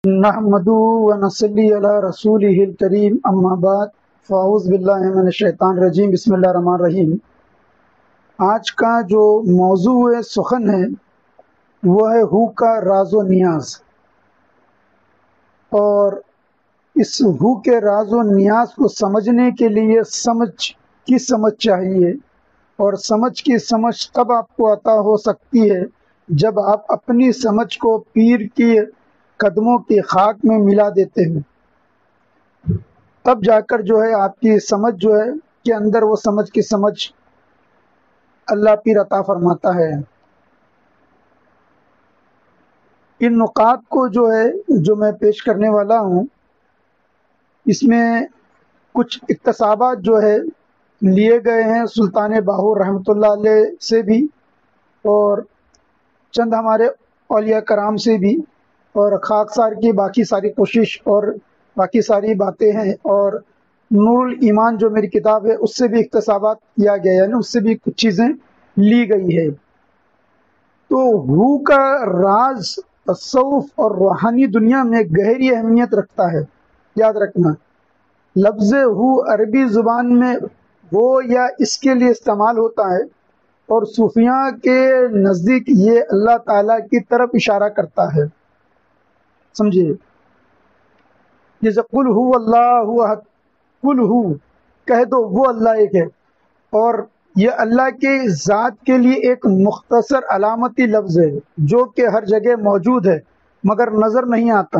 نحمدہ ونصلی علی رسولہ الکریم اما بعد فاعوذ باللہ من الشیطان الرجیم بسم اللہ الرحمن الرحیم۔ آج کا جو موضوع سخن ہے وہ ہے ہو کا راز و نیاز، اور اس ہو کے راز و نیاز کو سمجھنے کے لیے سمجھ چاہیے، اور سمجھ کی سمجھ تب آپ کو عطا ہو سکتی ہے جب آپ اپنی سمجھ کو پیر کی قدموں کی خاک میں ملا دیتے ہیں، تب جا کر جو ہے آپ کی سمجھ جو ہے کہ اندر وہ سمجھ کی سمجھ اللہ پیر عطا فرماتا ہے۔ ان نقاط کو جو میں پیش کرنے والا ہوں، اس میں کچھ اقتصابات جو ہے لیے گئے ہیں سلطان باہور رحمۃ اللہ علیہ سے بھی، اور چند ہمارے اولیاء کرام سے بھی، اور خاکسار کی باقی ساری کوشش اور باقی ساری باتیں ہیں، اور نور الایمان جو میری کتاب ہے اس سے بھی اقتصابات کیا گیا ہے، یعنی اس سے بھی کچھ چیزیں لی گئی ہے۔ تو ہو کا راز تصوف اور روحانی دنیا میں گہری اہمیت رکھتا ہے۔ یاد رکھنا، لفظ ہو عربی زبان میں وہ یا اس کے لیے استعمال ہوتا ہے، اور صوفیاء کے نزدیک یہ اللہ تعالیٰ کی طرف اشارہ کرتا ہے۔ سمجھیے، جیسے قل ہو اللہ احد، قل ہو کہہ دو وہ اللہ ایک ہے، اور یہ اللہ کے ذات کے لیے ایک مختصر علامتی لفظ ہے جو کہ ہر جگہ موجود ہے مگر نظر نہیں آتا۔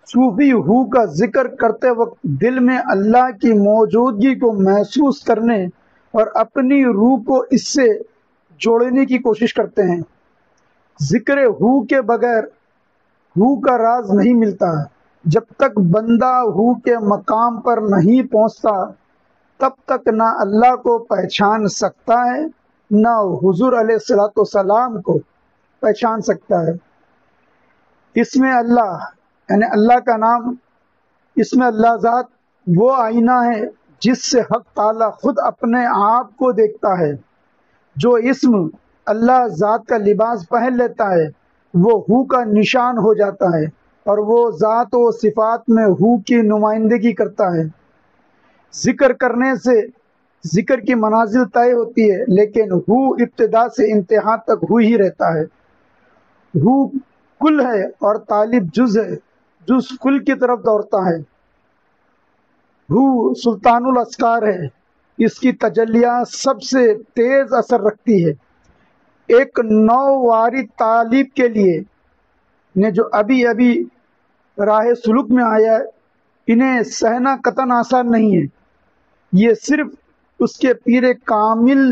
صوفی ہو کا ذکر کرتے وقت دل میں اللہ کی موجودگی کو محسوس کرنے اور اپنی روح کو اس سے جوڑنے کی کوشش کرتے ہیں۔ ذکر ہو کے بغیر ہو کا راز نہیں ملتا۔ جب تک بندہ ہو کے مقام پر نہیں پہنچتا تب تک نہ اللہ کو پہچان سکتا ہے نہ حضور علیہ الصلوۃ والسلام کو پہچان سکتا ہے۔ اس میں اللہ یعنی اللہ کا نام، اس میں اللہ ذات وہ آئینہ ہے جس سے حق تعالیٰ خود اپنے آپ کو دیکھتا ہے۔ جو اسم اللہ ذات کا لباس پہن لیتا ہے وہ ہو کا نشان ہو جاتا ہے، اور وہ ذات و صفات میں ہو کی نمائندگی کرتا ہے۔ ذکر کرنے سے ذکر کی منازل طے ہوتی ہے، لیکن ہو ابتدا سے انتہا تک ہو ہی رہتا ہے۔ ہو کل ہے اور طالب جز ہے، جز کل کی طرف دوڑتا ہے۔ ہو سلطان الاسکار ہے، اس کی تجلیات سب سے تیز اثر رکھتی ہے۔ ایک نوواری طالب کے لیے نے جو ابھی راہ سلوک میں آیا ہے، انہیں سہنا قطعاً آسان نہیں ہے۔ یہ صرف اس کے پیر کامل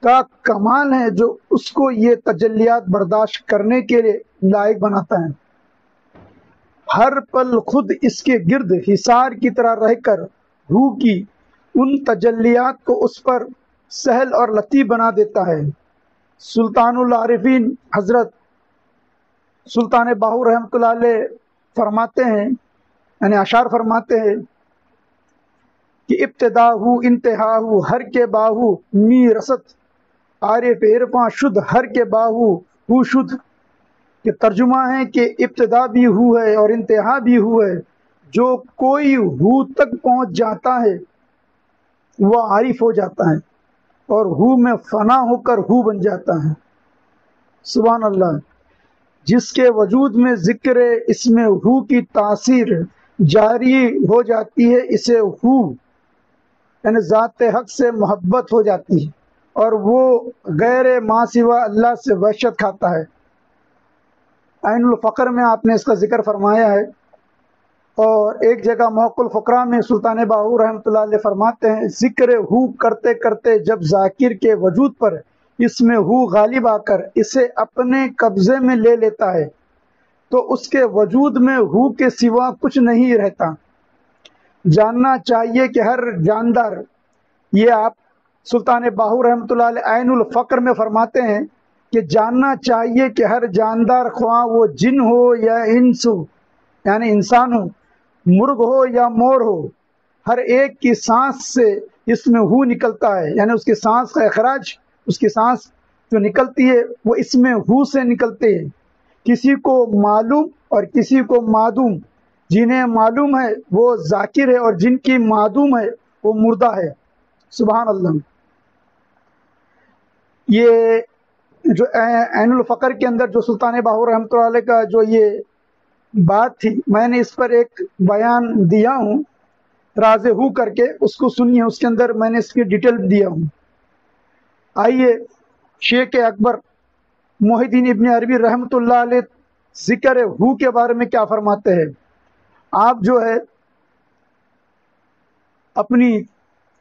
کا کمال ہے جو اس کو یہ تجلیات برداشت کرنے کے لیے لائق بناتا ہے۔ ہر پل خود اس کے گرد حصار کی طرح رہ کر روح کی ان تجلیات کو اس پر سہل اور لطیف بنا دیتا ہے۔ سلطان العارفین حضرت سلطان باہور رحمۃ اللہ علیہ فرماتے ہیں، یعنی اشعار فرماتے ہیں کہ ابتدا ہو انتہا ہو ہر کے باہو می رست، عارف عرفاں شد ہر کے باہو ہو شد۔ کہ ترجمہ ہے کہ ابتدا بھی ہو ہے اور انتہا بھی ہو ہے، جو کوئی ہو تک پہنچ جاتا ہے وہ عارف ہو جاتا ہے، اور ہو میں فنا ہو کر ہو بن جاتا ہے۔ سبحان اللہ۔ جس کے وجود میں ذکر اس میں ہو کی تاثیر جاری ہو جاتی ہے، اسے ہو یعنی ذات حق سے محبت ہو جاتی ہے، اور وہ غیر ما سوا اللہ سے وحشت کھاتا ہے۔ عین الفقر میں آپ نے اس کا ذکر فرمایا ہے، اور ایک جگہ موقع الفقرا میں سلطان باہور رحمۃ اللہ علیہ فرماتے ہیں، ذکر ہو کرتے کرتے جب ذاکر کے وجود پر اس میں ہو غالب آ کر اسے اپنے قبضے میں لے لیتا ہے تو اس کے وجود میں ہو کے سوا کچھ نہیں رہتا۔ جاننا چاہیے کہ ہر جاندار، یہ آپ سلطان باہور رحمۃ اللہ علیہ عین الفقر میں فرماتے ہیں کہ جاننا چاہیے کہ ہر جاندار، خواہ وہ جن ہو یا انس ہو یعنی انسان ہو، مرغ ہو یا مور ہو، ہر ایک کی سانس سے اس میں ہو نکلتا ہے، یعنی اس کی سانس کا اخراج، اس کی سانس جو نکلتی ہے وہ اس میں ہو سے نکلتے ہیں۔ کسی کو معلوم اور کسی کو معدوم، جنہیں معلوم ہے وہ ذاکر ہے اور جن کی معدوم ہے وہ مردہ ہے۔ سبحان اللہ۔ یہ جو عین الفقر کے اندر جو سلطان باہو رحمۃ اللہ علیہ کا جو یہ بات تھی، میں نے اس پر ایک بیان دیا ہوں راز ہو کر کے، اس کو سنیے، اس کے اندر میں نے اس کی ڈیٹیل دیا ہوں۔ آئیے شیخ اکبر محی الدین ابن عربی رحمۃ اللہ علیہ ذکر ہو کے بارے میں کیا فرماتے ہیں۔ آپ جو ہے اپنی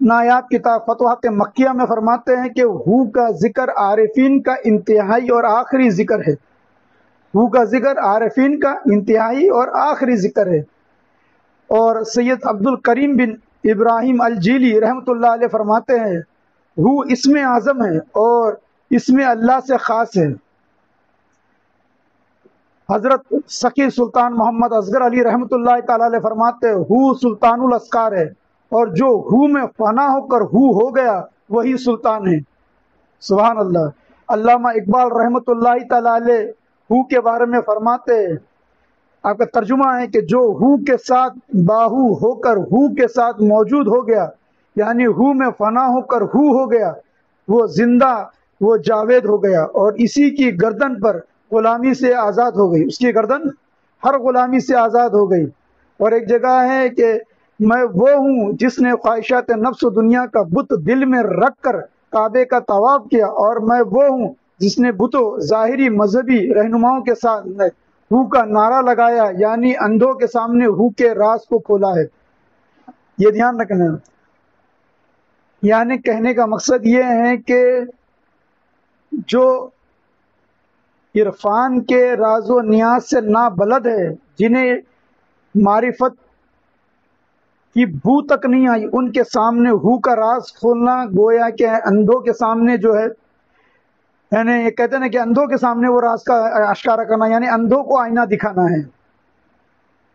نایاب کتاب فتوحات مکیہ میں فرماتے ہیں کہ ہو کا ذکر عارفین کا انتہائی اور آخری ذکر ہے۔ ہو کا ذکر عارفین کا انتہائی اور آخری ذکر ہے۔ اور سید عبد الکریم بن ابراہیم الجیلی رحمۃ اللہ علیہ فرماتے ہیں ہو اسم اعظم ہے اور اسم اللہ سے خاص ہے۔ حضرت سخی سلطان محمد اصغر علی رحمۃ اللہ تعالی علیہ فرماتے ہیں ہو سلطان الاسکار ہے، اور جو ہو میں فنا ہو کر ہو گیا وہی سلطان ہے۔ سبحان اللہ۔ علامہ اقبال رحمۃ اللہ تعالی علیہ ہو کے بارے میں فرماتے ہیں، آپ کا ترجمہ ہے کہ جو ہو کے ساتھ باہو ہو کر ہو کے ساتھ موجود ہو گیا، یعنی ہو میں فنا ہو کر ہو گیا، وہ زندہ، وہ جاوید ہو گیا، اور اسی کی گردن پر غلامی سے آزاد ہو گئی، اس کی گردن ہر غلامی سے آزاد ہو گئی۔ اور ایک جگہ ہے کہ میں وہ ہوں جس نے خواہشات نفس و دنیا کا بت دل میں رکھ کر کعبے کا طواف کیا، اور میں وہ ہوں جس نے بتوں ظاہری مذہبی رہنماؤں کے ساتھ ہو کا نعرہ لگایا، یعنی اندھوں کے سامنے ہو کے راز کو کھولا ہے۔ یہ دھیان رکھنا ہے، یعنی کہنے کا مقصد یہ ہے کہ جو عرفان کے راز و نیاز سے نابلد ہے، جنہیں معرفت کی بو تک نہیں آئی، ان کے سامنے ہو کا راز کھولنا گویا کہ اندھوں کے سامنے جو ہے، یعنی یہ کہتے ہیں کہ اندھوں کے سامنے وہ راز کا اشکارا کرنا، یعنی اندھوں کو آئینہ دکھانا ہے،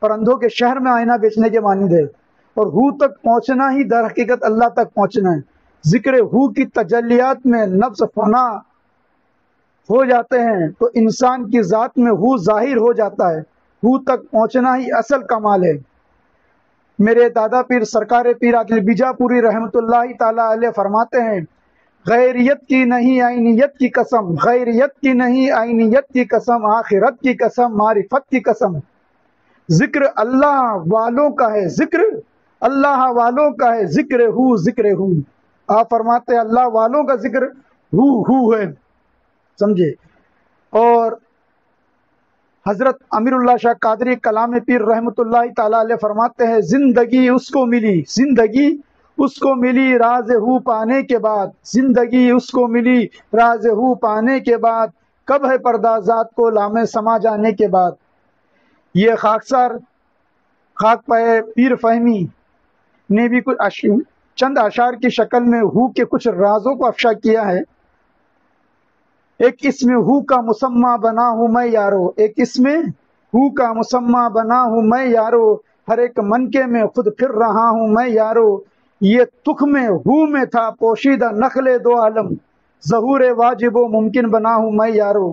اور اندھوں کے شہر میں آئینہ بیچنے کے مانند ہے۔ اور ہو تک پہنچنا ہی در حقیقت اللہ تک پہنچنا ہے۔ ذکر ہو کی تجلیات میں نفس فنا ہو جاتے ہیں تو انسان کی ذات میں ہو ظاہر ہو جاتا ہے۔ ہو تک پہنچنا ہی اصل کمال ہے۔ میرے دادا پیر سرکار پیر عادل بیجاپوری رحمۃ اللہ تعالی علیہ فرماتے ہیں غیریت کی نہیں عینیت کی قسم، غیریت کی نہیں عینیت کی قسم، آخرت کی قسم، معرفت کی قسم، ذکر اللہ والوں کا ہے، ذکر اللہ والوں کا ہے، ذکر ہو ذکر ہو۔ آپ فرماتے ہیں اللہ والوں کا ذکر ہو ہے، سمجھے۔ اور حضرت امیر اللہ شاہ قادری کلام پیر رحمۃ اللہ تعالی علیہ فرماتے ہیں زندگی اس کو ملی، زندگی اس کو ملی راز ہو پانے کے بعد، زندگی اس کو ملی راز ہو پانے کے بعد، کب ہے پردہ ذات کو لامے سما جانے کے بعد۔ یہ خاکسار خاک پائے پیر فہمی نے بھی کچھ چند اشعار کی شکل میں ہو کے کچھ رازوں کو افشا کیا ہے۔ ایک اسم ہو کا مسمہ بنا ہوں میں یارو، ایک اسم ہو کا مسمہ بنا ہوں میں یارو، ہر ایک منکے میں خود پھر رہا ہوں میں یارو، یہ تخم ہو میں تھا پوشیدہ نخل دو عالم، ظہور واجب و ممکن بنا ہوں میں یارو۔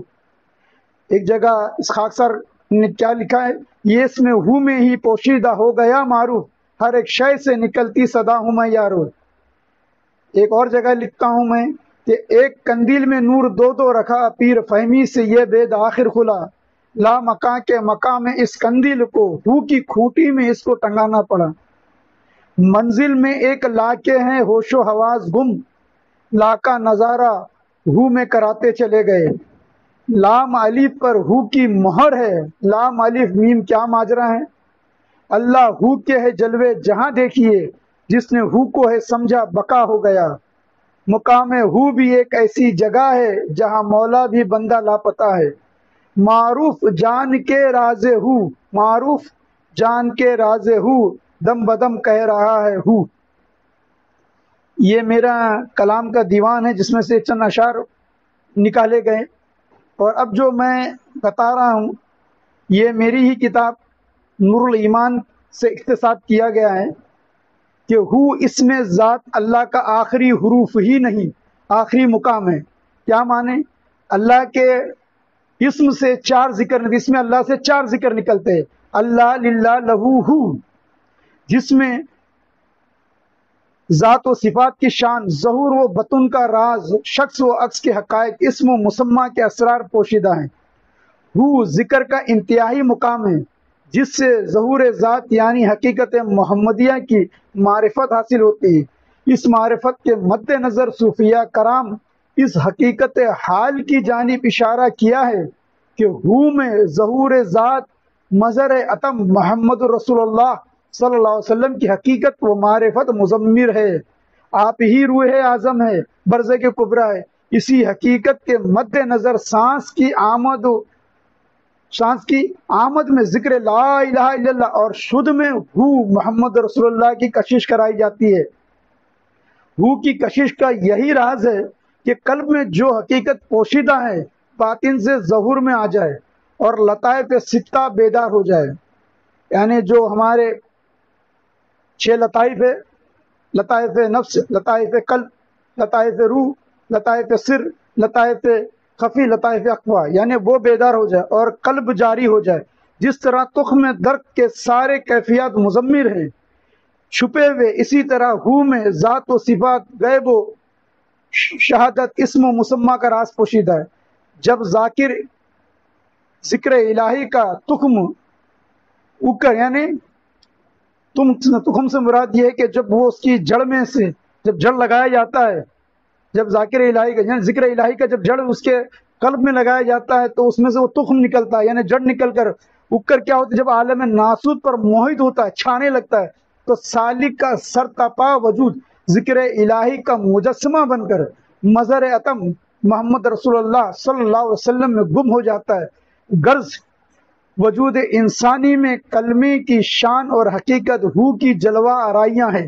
ایک جگہ اس خاکسار نے کیا لکھا ہے، یہ اسم ہو میں ہی پوشیدہ ہو گیا معروف، ہر ایک شے سے نکلتی صدا ہوں میں یارو۔ ایک اور جگہ لکھتا ہوں میں کہ ایک قندیل میں نور دو دو رکھا، پیر فہمی سے یہ بید آخر کھلا، لا مکاں کے مقام میں اس قندیل کو، ہو کی کھوٹی میں اس کو ٹنگانا پڑا، منزل میں ایک لاکے ہیں ہوش و حواس گم، لا کا نظارہ ہو میں کراتے چلے گئے، لام الف پر ہو کی مہر ہے، لام الف میم کیا ماجرا ہے، اللہ ہو کے ہے جلوے جہاں دیکھیے، جس نے ہو کو ہے سمجھا بقا ہو گیا، مقام ہو بھی ایک ایسی جگہ ہے جہاں مولا بھی بندہ لاپتہ ہے، معروف جان کے راز ہو، معروف جان کے راز ہو، دم بدم کہہ رہا ہے ہو۔ یہ میرا کلام کا دیوان ہے جس میں سے چند اشعار نکالے گئے، اور اب جو میں بتا رہا ہوں یہ میری ہی کتاب نور الایمان سے اقتصاد کیا گیا ہے کہ ہو اس میں ذات اللہ کا آخری حروف ہی نہیں، آخری مقام ہے۔ کیا معنی؟ اللہ کے اسم سے 4 ذکر، اس میں اللہ سے 4 ذکر نکلتے ہیں، اللہ، للہ، لہو، ہو، جس میں ذات و صفات کی شان، ظہور و بطن کا راز، شخص و عکس کے حقائق، اسم و مسمہ کے اسرار پوشیدہ ہیں۔ ہو ذکر کا انتہائی مقام ہے، جس سے ظہور ذات یعنی حقیقت محمدیہ کی معرفت حاصل ہوتی ہے۔ اس معرفت کے مد نظر صوفیہ کرام اس حقیقت حال کی جانب اشارہ کیا ہے کہ ہو میں ظہور ذات مظہر عتم محمد رسول اللہ صلی اللہ علیہ وسلم کی حقیقت و معرفت مضمر ہے۔ آپ ہی روح اعظم ہے، برزخ کبریٰ ہے۔ اسی حقیقت کے مد نظر سانس کی آمد میں ذکر لا الہ الا اللہ اور شدھ میں ہو محمد رسول اللہ کی کشش کرائی جاتی ہے۔ ہو کی کشش کا یہی راز ہے کہ قلب میں جو حقیقت پوشیدہ ہے باطن سے ظہور میں آ جائے اور لطائف ستہ بیدار ہو جائے۔ یعنی جو ہمارے 6 لطائف ہے، لطائف نفس، لطائف قلب، لطائف روح، لطائف سر، لطائف خفی، لطائف اخفا، یعنی وہ بیدار ہو جائے اور قلب جاری ہو جائے۔ جس طرح تخم درخت کے سارے کیفیات مضمر ہیں چھپے ہوئے، اسی طرح ہو میں ذات و صفات، غیب و شہادت، اسم و مسمہ کا راز پوشیدہ ہے۔ جب ذاکر ذکر الہی کا تخم اکر، یعنی تخم سے مراد یہ ہے کہ جب وہ اس کی جڑ میں سے جب جڑ لگایا جاتا ہے، جب ذاکر الہی کا یعنی ذکر الہی کا جب جڑ اس کے قلب میں لگایا جاتا ہے تو اس میں سے وہ تخم نکلتا ہے، یعنی جڑ نکل کر اکر کیا ہوتا ہے، جب عالم ناسوت پر موہد ہوتا ہے، چھانے لگتا ہے، تو سالک کا سرتپا وجود ذکر الہی کا مجسمہ بن کر مظہر عتم محمد رسول اللہ صلی اللہ علیہ وسلم میں گم ہو جاتا ہے۔ غرض وجود انسانی میں کلمے کی شان اور حقیقت ہو کی جلوہ آرائیاں ہیں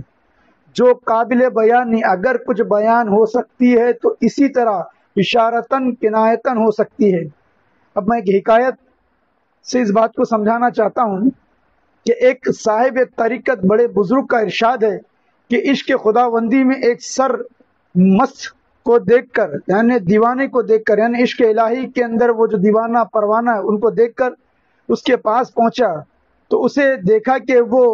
جو قابل بیان نہیں۔ اگر کچھ بیان ہو سکتی ہے تو اسی طرح اشارتاً کنایتاً ہو سکتی ہے۔ اب میں ایک حکایت سے اس بات کو سمجھانا چاہتا ہوں کہ ایک صاحب طریقت بڑے بزرگ کا ارشاد ہے کہ عشق خداوندی میں ایک سر مست کو دیکھ کر، یعنی دیوانے کو دیکھ کر، یعنی عشق الہی کے اندر وہ جو دیوانہ پروانہ ہے ان کو دیکھ کر اس کے پاس پہنچا تو اسے دیکھا کہ وہ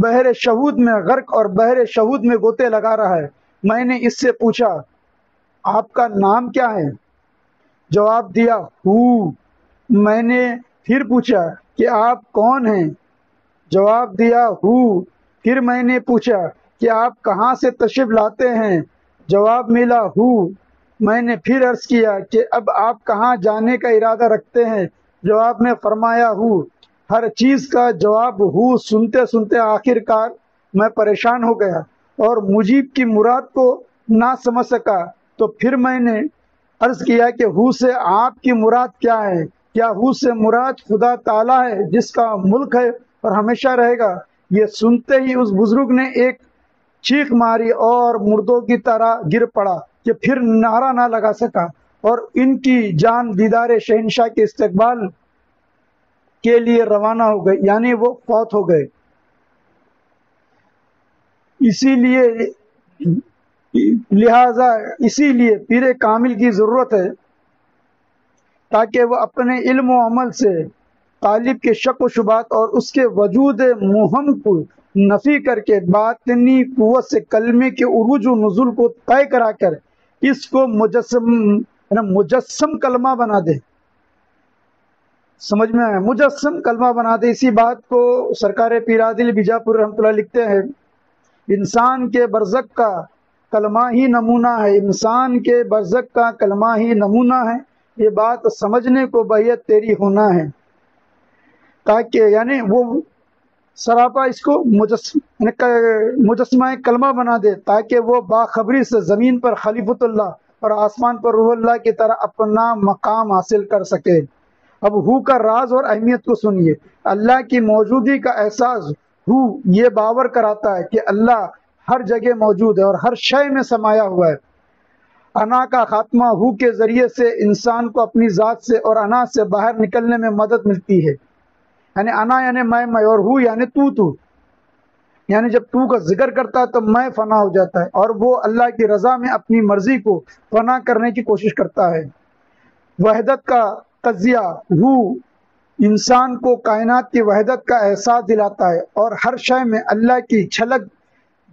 بحر شہود میں غرق اور بحر شہود میں غوطے لگا رہا ہے۔ میں نے اس سے پوچھا آپ کا نام کیا ہے؟ جواب دیا ہو۔ میں نے پھر پوچھا کہ آپ کون ہیں؟ جواب دیا ہو۔ پھر میں نے پوچھا کہ آپ کہاں سے تشریف لاتے ہیں؟ جواب ملا ہو۔ میں نے پھر عرض کیا کہ اب آپ کہاں جانے کا ارادہ رکھتے ہیں؟ جواب میں فرمایا ہو۔ ہر چیز کا جواب ہو سنتے سنتے آخر کار میں پریشان ہو گیا اور مجیب کی مراد کو نہ سمجھ سکا، تو پھر میں نے عرض کیا کہ ہو سے آپ کی مراد کیا ہے؟ کیا ہو سے مراد خدا تعالیٰ ہے جس کا ملک ہے اور ہمیشہ رہے گا؟ یہ سنتے ہی اس بزرگ نے ایک چیخ ماری اور مردوں کی طرح گر پڑا کہ پھر نعرہ نہ لگا سکا اور ان کی جان دیدار شہنشاہ کے استقبال کے لیے روانہ ہو گئے، یعنی وہ فوت ہو گئے۔ اسی لیے پیر کامل کی ضرورت ہے تاکہ وہ اپنے علم و عمل سے طالب کے شک و شبہات اور اس کے وجود مہم کو نفی کر کے باطنی قوت سے کلمے کے عروج و نزول کو طے کرا کر اس کو مجسم کلمہ بنا دے۔ سمجھ میں آیا؟ مجسم کلمہ بنا دے۔ اسی بات کو سرکار پیر عادل بیجاپور رحمۃ اللہ لکھتے ہیں، انسان کے برزخ کا کلمہ ہی نمونہ ہے، انسان کے برزخ کا کلمہ ہی نمونہ ہے، یہ بات سمجھنے کو بیت تیری ہونا ہے، تاکہ یعنی وہ سراپا اس کو مجسمہ کلمہ بنا دے تاکہ وہ باخبری سے زمین پر خلیفۃ اللہ اور آسمان پر روح اللہ کی طرح اپنا مقام حاصل کر سکے۔ اب ہو کا راز اور اہمیت کو سنیے۔ اللہ کی موجودگی کا احساس ہو یہ باور کراتا ہے کہ اللہ ہر جگہ موجود ہے اور ہر شے میں سمایا ہوا ہے۔ انا کا خاتمہ ہو کے ذریعے سے انسان کو اپنی ذات سے اور انا سے باہر نکلنے میں مدد ملتی ہے۔ یعنی انا یعنی میں اور ہو یعنی تو یعنی جب تو کا ذکر کرتا ہے تو میں فنا ہو جاتا ہے اور وہ اللہ کی رضا میں اپنی مرضی کو فنا کرنے کی کوشش کرتا ہے۔ وحدت کا تجزیہ ہو انسان کو کائنات کی وحدت کا احساس دلاتا ہے اور ہر شے میں اللہ کی جھلک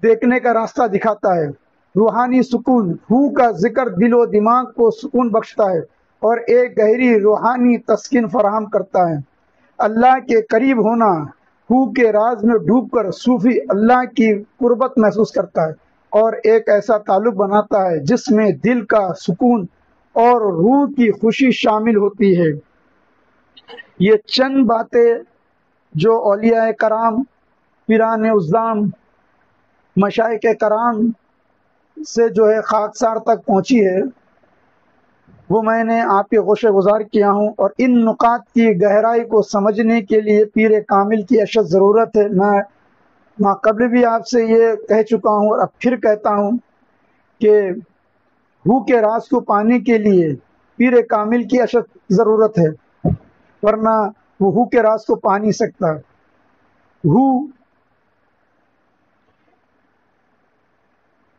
دیکھنے کا راستہ دکھاتا ہے۔ روحانی سکون ہو کا ذکر دل و دماغ کو سکون بخشتا ہے اور ایک گہری روحانی تسکین فراہم کرتا ہے۔ اللہ کے قریب ہونا ہو کے راز میں ڈوب کر صوفی اللہ کی قربت محسوس کرتا ہے اور ایک ایسا تعلق بناتا ہے جس میں دل کا سکون اور روح کی خوشی شامل ہوتی ہے۔ یہ چند باتیں جو اولیاء کرام، پیران اعظام، مشائخ کرام سے جو ہے خاکسار تک پہنچی ہے، وہ میں نے آپ کے گوشے گزار کیا ہوں، اور ان نکات کی گہرائی کو سمجھنے کے لیے پیر کامل کی اشد ضرورت ہے۔ میں قبل بھی آپ سے یہ کہہ چکا ہوں اور اب پھر کہتا ہوں کہ ہو کے راز کو پانے کے لیے پیر کامل کی اشد ضرورت ہے، ورنہ وہ ہو کے راز کو پا نہیں سکتا۔ ہو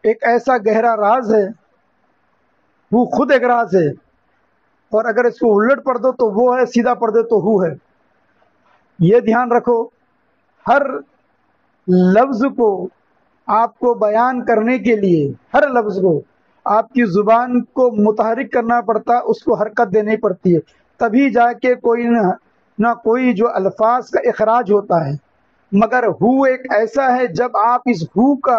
ایک ایسا گہرا راز ہے، وہ خود ایک راز ہے، اور اگر اس کو الٹ پڑھ دو تو وہ ہے، سیدھا پڑھ دو تو ہو ہے۔ یہ دھیان رکھو، ہر لفظ کو آپ کو بیان کرنے کے لیے، ہر لفظ کو آپ کی زبان کو متحرک کرنا پڑتا ہے، اس کو حرکت دینی پڑتی ہے، تبھی جا کے کوئی نہ کوئی جو الفاظ کا اخراج ہوتا ہے۔ مگر ہو ایک ایسا ہے، جب آپ اس ہو کا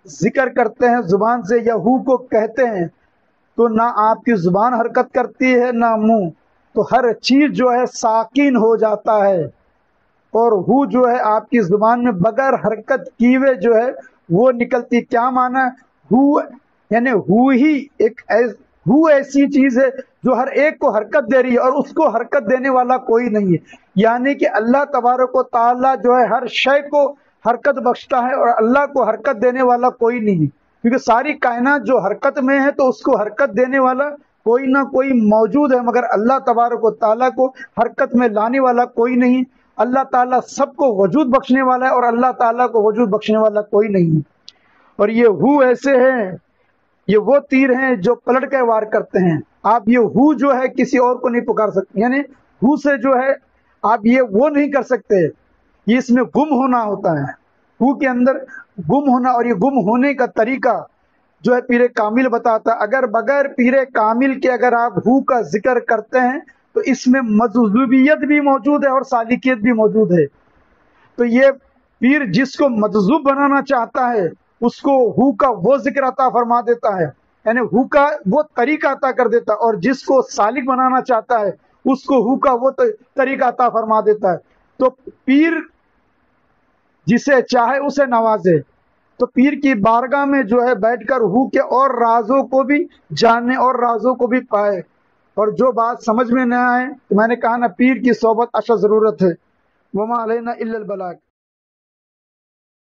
ذکر کرتے ہیں زبان سے یا ہو کو کہتے ہیں تو نہ آپ کی زبان حرکت کرتی ہے نہ منہ، تو ہر چیز جو ہے ساکن ہو جاتا ہے، اور ہو جو ہے آپ کی زبان میں بغیر حرکت کیے جو ہے وہ نکلتی۔ کیا معنی؟ ہو یعنی ہو ہی ہو ایسی چیز ہے جو ہر ایک کو حرکت دے رہی ہے اور اس کو حرکت دینے والا کوئی نہیں ہے، یعنی کہ اللہ تبارک و تعالیٰ جو ہے ہر شے کو حرکت بخشتا ہے اور اللہ کو حرکت دینے والا کوئی نہیں ہے، کیونکہ ساری کائنات جو حرکت میں ہے تو اس کو حرکت دینے والا کوئی نہ کوئی موجود ہے، مگر اللہ تبارک و تعالیٰ کو حرکت میں لانے والا کوئی نہیں۔ اللہ تعالیٰ سب کو وجود بخشنے والا ہے اور اللہ تعالیٰ کو وجود بخشنے والا کوئی نہیں ہے۔ اور یہ ہو ایسے ہیں، یہ وہ تیر ہیں جو پلٹ کے وار کرتے ہیں۔ آپ یہ ہو جو ہے کسی اور کو نہیں پکار سکتے، یعنی ہو سے جو ہے آپ یہ وہ نہیں کر سکتے، یہ اس میں گم ہونا ہوتا ہے، ہو کے اندر گم ہونا، اور یہ گم ہونے کا طریقہ جو ہے پیر کامل بتاتا ہے۔ اگر بغیر پیر کامل کے اگر آپ ہو کا ذکر کرتے ہیں تو اس میں مجذوبیت بھی موجود ہے اور سالکیت بھی موجود ہے۔ تو یہ پیر جس کو مجذوب بنانا چاہتا ہے اس کو ہو کا وہ ذکر عطا فرما دیتا ہے، یعنی ہو کا وہ طریقہ عطا کر دیتا ہے، اور جس کو سالک بنانا چاہتا ہے اس کو ہو کا وہ طریقہ عطا فرما دیتا ہے۔ تو پیر جسے چاہے اسے نوازے، تو پیر کی بارگاہ میں جو ہے بیٹھ کر ہو کے اور رازوں کو بھی جاننے اور رازوں کو بھی پائے۔ اور جو بات سمجھ میں نہ آئے تو میں نے کہا نا، پیر کی صحبت اشد ضرورت ہے۔ وما علینا الا البلاغ۔